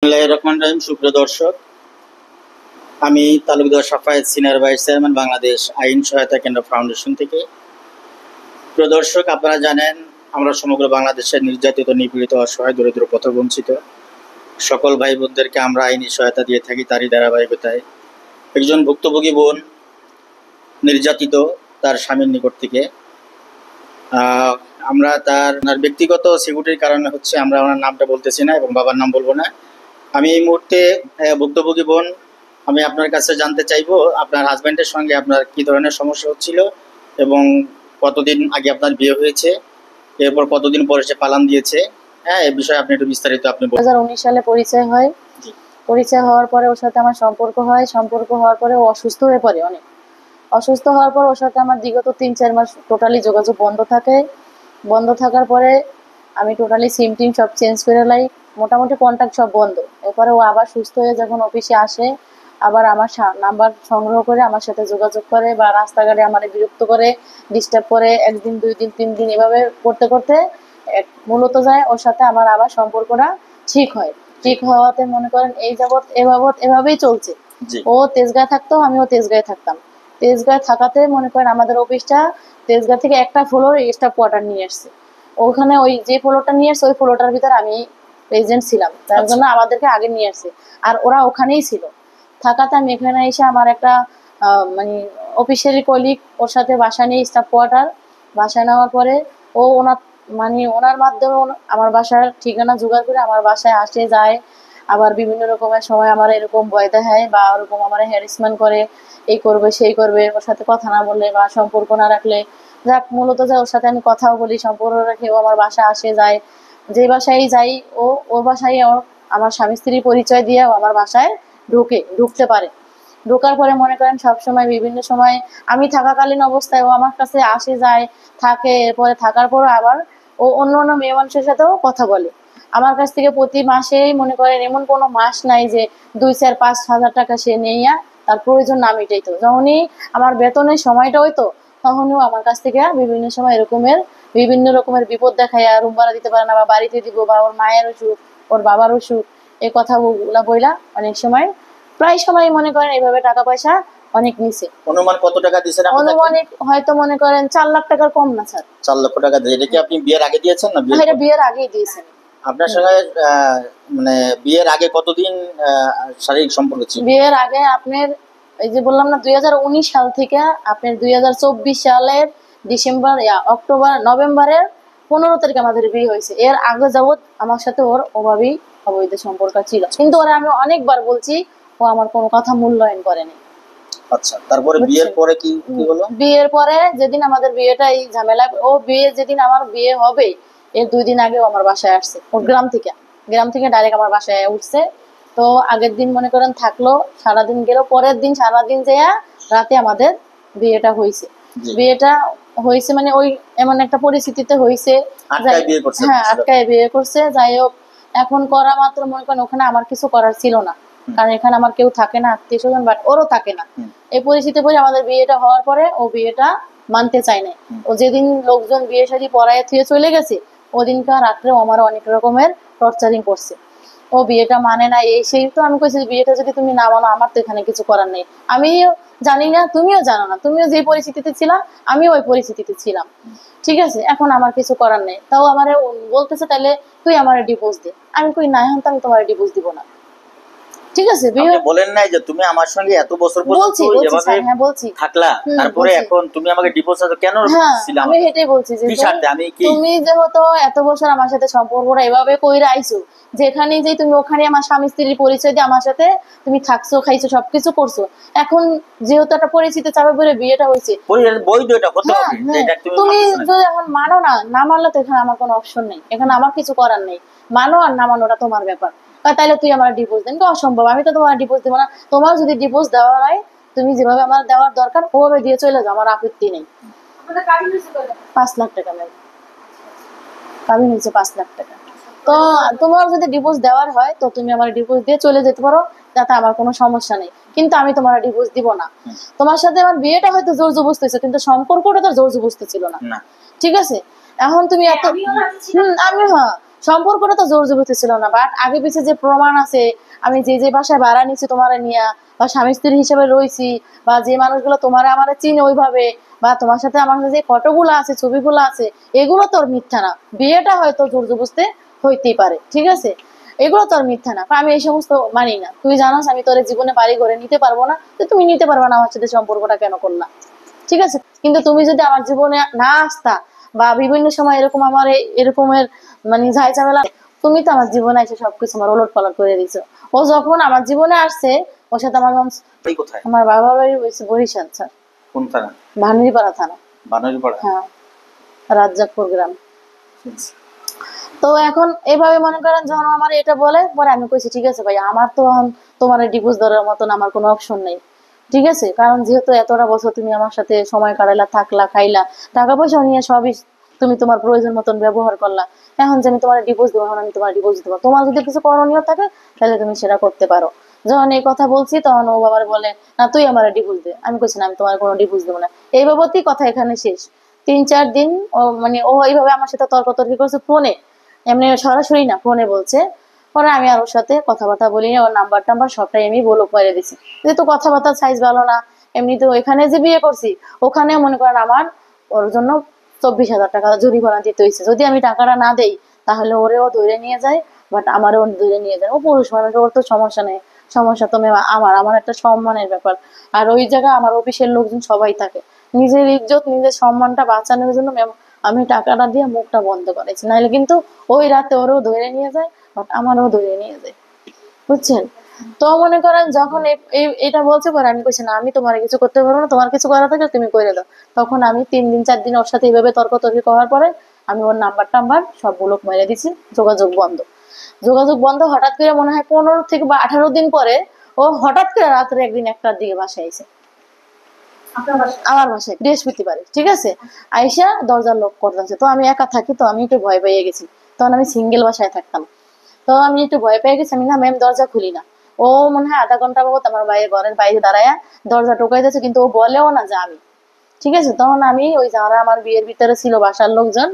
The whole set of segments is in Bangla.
বিসমিল্লাহির রহমানির রহিম। সুপ্রিয় দর্শক, আমি Talukdar Safayet, senior vice chairman, Bangladesh আইন সহায়তা কেন্দ্র ফাউন্ডেশন থেকে। প্রিয় দর্শক, আপনারা জানেন আমরা সমগ্র বাংলাদেশের নির্যাতিত, নিপীড়িত, অসহায়, দরিদ্র, পথবঞ্চিত সকল ভাই বোনদেরকে আমরা আইনি সহায়তা দিয়ে থাকি। তারই ধারাবাহিকতায় একজন ভুক্তভোগী বোন নির্যাতিত তার স্বামীর নিকট থেকে। আমরা তার ব্যক্তিগত সিকিউরিটির কারণে আমরা ওনার নামটা বলতেছি না এবং বাবার নাম বলবো না। আমি এই মুহূর্তে ভুক্তভোগী বোন, আমি আপনার কাছে জানতে চাইবো আপনার হাজব্যান্ডের সঙ্গে আপনার কি ধরনের সমস্যা হচ্ছিল এবং কতদিন আগে আপনার বিয়ে হয়েছে, এরপর কতদিন পরে সে পালান দিয়েছে। হ্যাঁ, এই বিষয়ে আপনি একটু বিস্তারিত আপনি বলুন। 2019 সালে পরিচয় হয়। পরিচয় হওয়ার পরে ওর সাথে আমার সম্পর্ক হয়। সম্পর্ক হওয়ার পরে ও অসুস্থ হয়ে পড়ে। অনেক অসুস্থ হওয়ার পর ওর সাথে আমার বিগত 3-4 মাস টোটালি যোগাযোগ বন্ধ থাকে। বন্ধ থাকার পরে আমি টোটালি সিম টিম সব চেঞ্জ করে লাই, মোটামুটি কন্ট্যাক্ট সব বন্ধ। এরপরে ও আবার সুস্থ হয়ে যখন অফিসে আসে, আবার আমার নাম্বার সংগ্রহ করে আমার সাথে যোগাযোগ করে বা রাস্তাঘাটে আমার বিরক্ত করে, ডিস্টার্ব করে, 1 দিন 2 দিন 3 দিন এভাবে করতে করতে মূলত যায় ওর সাথে আমার আবার সম্পর্কটা ঠিক হয়। ঠিক হওয়াতে মনে করেন এই যাবৎ এভাবেই চলছে। ও তেজগাঁয়ে থাকতো, আমিও তেজগাঁয়ে থাকতাম। তেজগাঁয়ে থাকাতে মনে করেন আমাদের অফিসটা তেজগাঁ থেকে একটা ফ্লোর স্টাফ কোয়ার্টার নিয়ে আসছে। ওখানে ওই যে ফ্লোরটা নিয়ে আসছে ওই ফ্লোরটার ভিতরে আমি প্রেজেন্ট ছিলাম, তার জন্য আমাদেরকে আগে নিয়ে আসছে। আর ওরা ওখানেই ছিল। থাকাতে আমি এখানে এসে আমার একটা মানে অফিসেরই কলিগ, ওর সাথে বাসা নিয়ে স্টাফ কোয়ার্টার বাসা নেওয়ার পরে ও ওনার মাধ্যমে আমার বাসার ঠিকানা জোগাড় করে আমার বাসায় আসে যায়। আবার বিভিন্ন রকমের সময় আমার এরকম ভয় দেখায় বা ওরকম আমার হ্যারাসমেন্ট করে, এই করবে সেই করবে, ওর সাথে কথা না বললে বা সম্পর্ক না রাখলে। যাক, মূলত যে ওর সাথে আমি কথাও বলি, সম্পর্ক রাখি, ও আমার বাসা আসে যায়। যে বাসায় যাই ও বাসায় আমার স্বামী স্ত্রীর পরিচয় দিয়ে আমার বাসায় ঢুকতে পারে। ঢোকার পরে মনে করেন সবসময় বিভিন্ন সময় আমি থাকাকালীন অবস্থায় ও আমার কাছে আসে যায়, থাকে। এরপরে থাকার পর আবার ও অন্য অন্য মেয়ে মানুষের সাথেও কথা বলে আমার কাছ থেকে। প্রতি মাসেই মনে করেন এমন কোনো মাস নাই যে 2-4-5 হাজার টাকা সে নেইয়া তার প্রয়োজন না মিটাইতো। যখনই আমার বেতনের সময়টা হইতো তখনও আমার কাছ থেকে বিভিন্ন রকমের বিপদ দেখাইয়া রুম ভাড়া দিতে পারে না বা বাড়িতে দিব বা ওর মায়ের অসুখ, ওর বাবার অসুখ, এই কথাগুলা বইলা অনেক সময় প্রায় সময় মনে করেন এইভাবে টাকা পয়সা অনেক নিছে। অনুমান কত টাকা দিয়েছেন? অনুমানিক হয়তো মনে করেন 4 লাখ টাকার কম না স্যার। 4 লক্ষ টাকা দিয়ে। এটা কি আপনি বিয়ের আগে দিয়েছেন না এটা বিয়ের আগেই দিয়েছেন? আপনার সঙ্গে মানে বিয়ের আগে কতদিন শারীরিক সম্পর্ক ছিল? বিয়ের আগে আপনার এই যে বললাম না 2019 সাল থেকে আপনার 2024 সালের ডিসেম্বর অক্টোবর নভেম্বরের 15 তারিখে আমাদের বিয়ে হয়েছে। এর আগে যাবৎ আমার সাথে ওর অভাবেই অবৈধ সম্পর্ক ছিল, কিন্তু ওরা আমি অনেকবার বলছি, ও আমার কোনো কথা মূল্যায়ন করেনি। আচ্ছা, তারপরে বিয়ের পরে কি হলো? বিয়ের পরে যেদিন আমাদের বিয়েটা এই ঝামেলা, ও বিয়ে যেদিন আমার বিয়ে হবে এর 2 দিন আগে আমার বাসায় আসছে। ওর গ্রাম থেকে ডাইরেক্ট আমার বাসায় উঠছে। তো আগের দিন মনে করেন থাকলো, সারাদিন গেল, পরের দিন সারাদিন যেয়া রাতে আমাদের বিয়েটা হয়েছে। বিয়েটা হয়েছে মানে ওই এমন একটা পরিস্থিতিতে হয়েছে, হ্যাঁ আটকায় বিয়ে করছে। যাই হোক, এখন করা মাত্র মনে করেন ওখানে আমার কিছু করার ছিল না, কারণ এখানে আমার কেউ থাকে না, আত্মীয় স্বজন, বাট ওরও থাকে না। এই পরিস্থিতি পরে আমাদের বিয়েটা হওয়ার পরে ও বিয়েটা মানতে চায় না। ও যেদিন লোকজন বিয়ে শাদী পড়ায় থুয়ে চলে গেছে ওদিনকার রাত্রে আমার অনেক রকমের টর্চারিং করছে। ও বিয়েটা মানে না, এই সেই। তো আমি কইছি বিয়েটা যদি তুমি না মানো আমার তো এখানে কিছু করার নেই। আমিও জানি না, তুমিও জানো না, তুমিও যে পরিস্থিতিতে ছিলা আমিও ওই পরিস্থিতিতে ছিলাম, ঠিক আছে? এখন আমার কিছু করার নেই। তাও আমারে বলতেছে তাহলে তুই আমার ডিভোর্স দে। আমি কই না, এখন তো আমি তোমার ডিভোর্স দিব না, ঠিক আছে? আপনি বলেন নাই যে তুমি আমার সঙ্গে এত বছর পর্যন্ত এভাবে থাকলা, তারপরে এখন তুমি আমাকে ডিভোর্স কেন দিছিলা? আমি এটাই বলছি যে তুমি যেহেতু এত বছর আমার সাথে সম্পর্কটা এভাবে কইরা আইছো, যেখানে যে তুমি ওখানে আমার স্বামী স্ত্রীর পরিচয় দিয়ে আমার সাথে তুমি থাকছো, খাইছো, সবকিছু করছো। এখন যেহেতু একটা পরিচিতি চাপে পড়ে বিয়েটা হয়েছে, বৈধ এটা হতে হবে। তুমি যদি এখন মানো না মানলে তো এখানে আমার কোনো অপশন নেই, এখানে আমার কিছু করার নেই। মানো আর না মানো ওটা তোমার ব্যাপার। তাইলে তুই আমার ডিভোর্স দেন, তো অসম্ভব, আমি তো তোমার ডিভোর্স দেবো না। তোমার যদি ডিভোর্স দেওয়া হয় তুমি যেভাবে আমার দেওয়ার দরকার ওভাবে দিয়ে চলে যাও, আমার আপত্তি নেই। 5 লাখ টাকা ম্যাম, কাবিন হয়েছে 5 লাখ টাকা। তো তোমার যদি ডিভোর্স দেওয়ার হয় তো তুমি আমার ডিভোর্স দিয়ে চলে যেতে পারো, তাতে আমার কোনো সমস্যা নেই, কিন্তু আমি তোমার ডিভোর্স দিব না। তোমার সাথে আমার বিয়েটা হয়তো জোর জবরদস্তি হয়েছে, কিন্তু সম্পর্কটা তো জোর জবরদস্তি ছিল না, ঠিক আছে? এখন তুমি এত আমি সম্পর্কটা তো জোর জবরদস্তি ছিল না, বাট আগে পিছে যে প্রমাণ আছে, আমি যে যে বাসায় ভাড়া নিচ্ছি তোমার নিয়া, বা স্বামী স্ত্রী হিসেবে রয়েছি, বা যে মানুষগুলো তোমার আমার চিনে ওইভাবে, বা তোমার সাথে আমার কাছে যে ফটোগুলো আছে ছবিগুলো আছে, এগুলো তোর মিথ্যা না। বিয়েটা হয়তো জোর জবরদস্তি হইতেই পারে, ঠিক আছে, এগুলো তোর মিথ্যা না। আমি এই সমস্ত মানি না। তুই জানাস আমি তোর জীবনে বাড়ি ঘরে নিতে পারবো না, তো তুমি নিতে পারবে না, আমার সাথে সম্পর্কটা কেন করলা? ঠিক আছে, কিন্তু তুমি যদি আমার জীবনে না আসতা, বা বিভিন্ন সময় এরকম আমার এরকমের মানে ঝাই ঝামেলা, তুমি তো আমার জীবনে এসে সবকিছু আমার ওলট পালট করে দিছো। ও যখন আমার জীবনে আসছে, ওর সাথে আমার এই কোথায়? আমার বাবার বাড়ি হয়েছে বরিশাল স্যার। কোন থানা? ভানুরিপাড়া থানা। বানারীপাড়া? হ্যাঁ, রাজ্জাকপুর গ্রাম। তো এখন এইভাবে মনে করেন যখন আমার এটা বলে, পরে আমি কইছি ঠিক আছে ভাই, আমার তো তোমার ডিভোর্স দেওয়ার মতন আমার কোনো অপশন নেই, ঠিক আছে, কারণ যেহেতু এতটা বছর তুমি আমার সাথে সময় কাটাইলা, থাকলা, খাইলা, টাকা পয়সা নিয়ে সবই তুমি তোমার প্রয়োজন মতন ব্যবহার করলা, এখন যে আমি তোমার ডিভোর্স দেবো, এখন আমি তোমার ডিভোর্স দেবো, তোমার যদি কিছু করণীয় থাকে তাহলে তুমি সেটা করতে পারো। যখন এই কথা বলছি তখন ও বাবার বলে না তুই আমার ডিভোর্স দে। আমি কইছি না, আমি তোমার কোনো ডিভোর্স দেবো না। এই বাবদই কথা এখানে শেষ। 3-4 দিন ও মানে ও এইভাবে আমার সাথে তর্কাতর্কি করছে ফোনে, এমনি সরাসরি না, ফোনে বলছে। পরে আমি আর ওর সাথে কথাবার্তা বলি না, ওর নাম্বার টাম্বার সবটাই আমি ব্লক মেরে দিছি, যেহেতু কথাবার্তার সাইজ ভালো না। এমনিতে ওইখানে যে বিয়ে করছি, ওখানে মনে করেন আমার ওর জন্য 24,000 টাকা জরিমানা দিতে হয়েছে। যদি আমি টাকাটা না দেই তাহলে ওরেও ধরে নিয়ে যায়, বাট আমারও ধরে নিয়ে যায়। ও পুরুষ মানুষ, ওর তো সমস্যা নেই। সমস্যা তো আমার আমার একটা সম্মানের ব্যাপার। আর ওই জায়গায় আমার অফিসের লোকজন সবাই থাকে। নিজের ইজ্জত নিজের সম্মানটা বাঁচানোর জন্য আমি টাকাটা দিয়ে মুখটা বন্ধ করেছি, নাহলে কিন্তু ওই রাতে ওরও ধরে নিয়ে যায়, বাট আমারও ধরে নিয়ে যায়, বুঝছেন? তো মনে করেন যখন এটা বলছে, পরে আমি কইছি না, আমি তোমার কিছু করতে পারবো না, তোমার কিছু করা থাকলে তুমি করে দাও। তখন আমি 3-4 দিন ওর সাথে এইভাবে তর্কাতর্কি করার পরে আমি ওর নাম্বার টাম্বার সব ব্লক মেরে দিছি, যোগাযোগ বন্ধ। যোগাযোগ বন্ধ, হঠাৎ করে মনে হয় 15 থেকে বা 18 দিন পরে ও হঠাৎ করে রাত্রে একদিন 1টার দিকে বাসায় আইছে, আমার বাসায় বৃহস্পতিবারে, ঠিক আছে, আইসা দরজার লক করতেছে। তো আমি একা থাকি, তো আমি একটু ভয় পেয়ে গেছি, তখন আমি সিঙ্গেল বাসায় থাকতাম। তো আমি একটু ভয় পেয়ে গেছি, আমি না ম্যাম দরজা খুলি না। ও মনে হয় আধা ঘন্টা বাবদ আমার বাইরে ঘরের বাইরে দাঁড়ায় দরজা টোকাই দিচ্ছে, কিন্তু ও বলেও না যে আমি, ঠিক আছে। তখন আমি ওই যারা আমার বিয়ের ভিতরে ছিল বাসার লোকজন,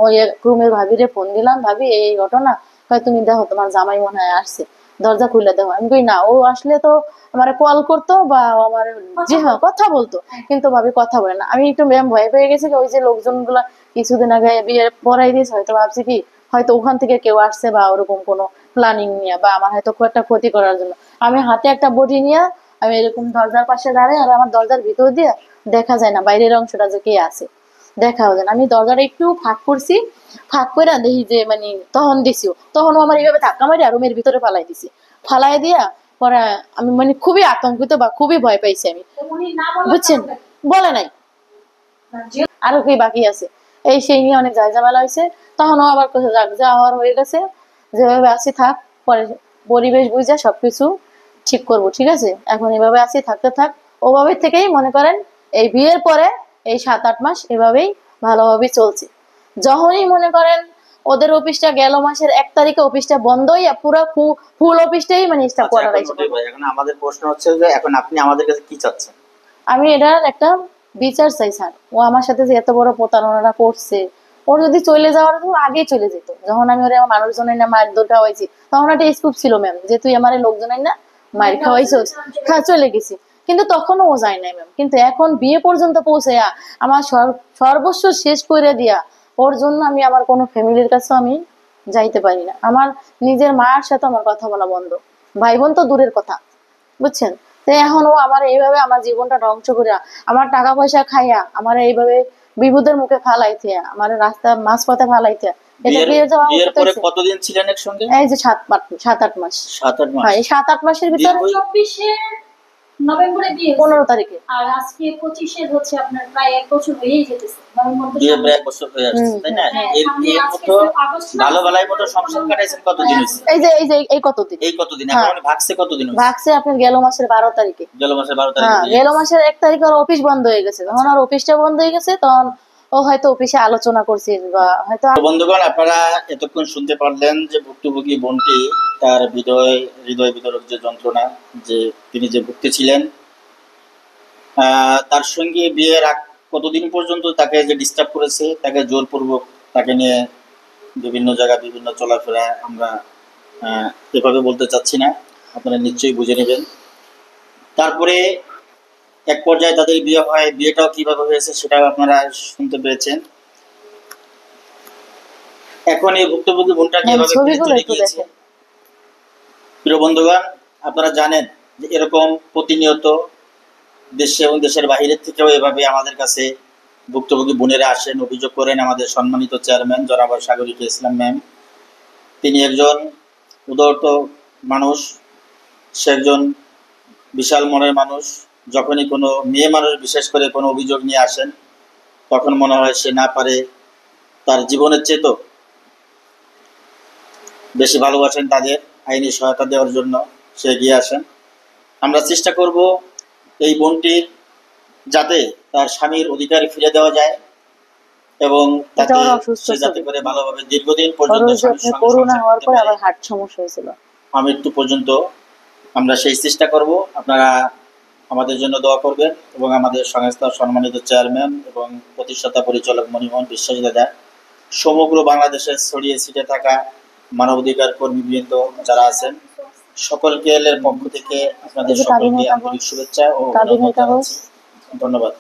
ওই রুমের ভাবিরে ফোন দিলাম, ভাবি এই ঘটনা, কয় তুমি দেখো তোমার জামাই মনে হয় আসছে, দরজা খুলে দেখো। আমি কই না, ও আসলে তো আমার কল করতো বা আমার জি হ্যাঁ কথা বলতো, কিন্তু ভাবি কথা বলে না। আমি একটু ম্যাম ভয় পেয়ে গেছি, ওই যে লোকজন গুলা কিছুদিন আগে বিয়ে পড়াই দিয়েছে, হয়তো ভাবছি কি হয়তো ওখান থেকে কেউ আসছে বা ওরকম কোনো প্ল্যানিং নিয়ে, বা আমার হয়তো খুব একটা ক্ষতি করার জন্য। আমি হাতে একটা বটি নিয়ে আমি এরকম দরজার পাশে দাঁড়াই, আর আমার দরজার ভিতর দিয়ে দেখা যায় না বাইরের অংশটা যে কে আছে, দেখাও যায় না। আমি দরজাটা একটু ফাঁক করছি, ফাঁক করে দেখি যে মানে তখন দিছিও, তখন আমার এইভাবে ধাক্কা মারি আর রুমের ভিতরে ফালাই দিছি। ফালাই দিয়া পরে আমি মানে খুবই আতঙ্কিত বা খুবই ভয় পাইছি আমি, বুঝছেন? বলে নাই আরো কি বাকি আছে, এই সেই নিয়ে অনেক ঝামেলা হয়েছে। তখন ও আবার কোথাও যাক যা হওয়ার হয়ে গেছে, যেভাবে আছি থাক, পরে পরিবেশ বুঝে সবকিছু ঠিক করব, ঠিক আছে, এখন এভাবে আছি, থাকতে থাক। ওভাবে থেকেই মনে করেন এই বিয়ের পরে এই 7-8 মাস এভাবেই ভালোভাবেই চলছে। যখনই মনে করেন ওদের অফিসটা গেল মাসের 1 তারিখে অফিসটা বন্ধই, পুরো ফুল অফিসটাই মানে স্টাফ আচ্ছা, কোয়ার্টার এখন আইছে। মতিউর ভাই, এখন আমাদের প্রশ্ন হচ্ছে যে এখন আপনি আমাদের কাছে কি চাচ্ছেন? আমি এটার একটা বিচার চাই স্যার। ও আমার সাথে যে এত বড় প্রতারণাটা করছে, ওর যদি চলে যাওয়ার তো আগেই চলে যেত। যখন আমি ওরে আমার মানুষজনের না মায়ের দোর খাওয়াইছি, তখন একটা স্কুপ ছিল ম্যাম, যে তুই আমার লোকজনের না মায়ের খাওয়াইছিস, হ্যাঁ চলে গেছি। কিন্তু তখনও ও যায় নাই ম্যাম, কিন্তু এখন বিয়ে পর্যন্ত পৌঁছে আমার সর্বস্ব শেষ করে দিয়া, ওর জন্য আমি আমার কোনো ফ্যামিলির কাছে আমি যাইতে পারি না। আমার নিজের মায়ের সাথে আমার কথা বলা বন্ধ, ভাই বোন তো দূরের কথা, বুঝছেন? তো এখন ও আমার এইভাবে আমার জীবনটা ধ্বংস করে, আমার টাকা পয়সা খাইয়া আমার এইভাবে বিপদের মুখে ফালাইতে, আমার রাস্তা মাঝপথে ফালাইতে, এটা বিয়ের দিয়ে যাওয়া বিয়ের উচিত পরে হয়েছে? কতদিন ছিলেন একসঙ্গে? এই যে 7-8 মাস। 7-8 মাস? হ্যাঁ, এই 7-8 মাসের ভিতরে দীর্ঘই। 24 নভেম্বরে বিয়ে 15 তারিখে। আর আজকে 25 হচ্ছে আপনার প্রায় 1 বছর হয়েই যেতেছে। নভেম্বর তো বিয়ে প্রায় 1 বছর হয়ে আসছে, তাই না? হ্যাঁ, এর সামনে এর আজকে মতো আগস্ট ভালো ভালাই মতো সংসার কাটাইছেন কতদিন হয়েছে? এই কতদিন এই কতদিন? হ্যাঁ। এখন ভাগছে কতদিন হয়েছে? ভাগছে আপনার গেল মাসের 12 তারিখে। গেল মাসের 12 তারিখে হ্যাঁ, বিয়ে গেল হয়েছে। মাসের 1 তারিখে ওর অফিস বন্ধ হয়ে গেছে। যখন ওর অফিসটা বন্ধ হয়ে গেছে তখন ও হয়তো অফিসে আলোচনা করছে, বা হয়তো তো বন্ধুগণ, আপনারা এতক্ষণ শুনতে পারলেন যে ভুক্তভোগী বোনটি তার হৃদয় বিদারক যে যন্ত্রণা, যে তিনি যে ভুগতেছিলেন, তার সঙ্গে বিয়ের কতদিন পর্যন্ত তাকে যে ডিস্টার্ব করেছে, তাকে জোরপূর্বক তাকে নিয়ে বিভিন্ন জায়গায় বিভিন্ন চলাফেরা আমরা এভাবে বলতে চাচ্ছি না, আপনারা নিশ্চয়ই বুঝে নেবেন। তারপরে এক পর্যায়ে তাদের বিয়ে হয়, বিয়েটাও কিভাবে হয়েছে সেটাও আপনারা শুনতে পেরেছেন। এখন এই ভুক্তভোগী বোনটা কিভাবে ছবিগুলো চলে একটু গিয়েছে। দেখেন। প্রিয় বন্ধুগণ, আপনারা জানেন যে এরকম প্রতিনিয়ত দেশে এবং দেশের বাইরের থেকেও এভাবে আমাদের কাছে ভুক্তভোগী বোনেরা আসেন, অভিযোগ করেন। আমাদের সম্মানিত চেয়ারম্যান জনাব সাগরিকা ইসলাম ম্যাম, তিনি একজন উদারত মানুষ, সে একজন বিশাল মনের মানুষ। যখনই কোনো মেয়ে মানুষ বিশেষ করে কোনো অভিযোগ নিয়ে আসেন, তখন মনে হয় সে না পারে তার জীবনের চেয়েও বেশি ভালোবাসেন তাদের আইনি সহায়তা দেওয়ার জন্য সে এগিয়ে আসেন। আমরা চেষ্টা করব এই বোনটির যাতে তার স্বামীর অধিকার ফিরে দেওয়া যায় এবং তাতে ওর অসুস্থ সে যাতে ছিল। করে ভালোভাবে দীর্ঘদিন ওর পর্যন্ত ওই যে স্বামীর আপনার সঙ্গে করোনা সংসার হওয়ার করতে পরে পারে, আবার হার্ট সমস্যা হয়েছিল। আমৃত্যু পর্যন্ত। আমরা সেই চেষ্টা করব। আপনারা আমাদের জন্য দোয়া করবেন এবং আমাদের সংস্থার সম্মানিত চেয়ারম্যান এবং প্রতিষ্ঠাতা পরিচালক মনিমোহন বিশ্বাস দাদা, সমগ্র বাংলাদেশে ছড়িয়ে ছিটে থাকা মানবাধিকার কর্মীবৃন্দ যারা আছেন, সকলকে এর পক্ষ থেকে আপনাদের এই যে সকলকে কাবিনের কাগজ, আন্তরিক শুভেচ্ছা ও কাবিনের অভিনন্দন কাগজ। জানাচ্ছি। ধন্যবাদ।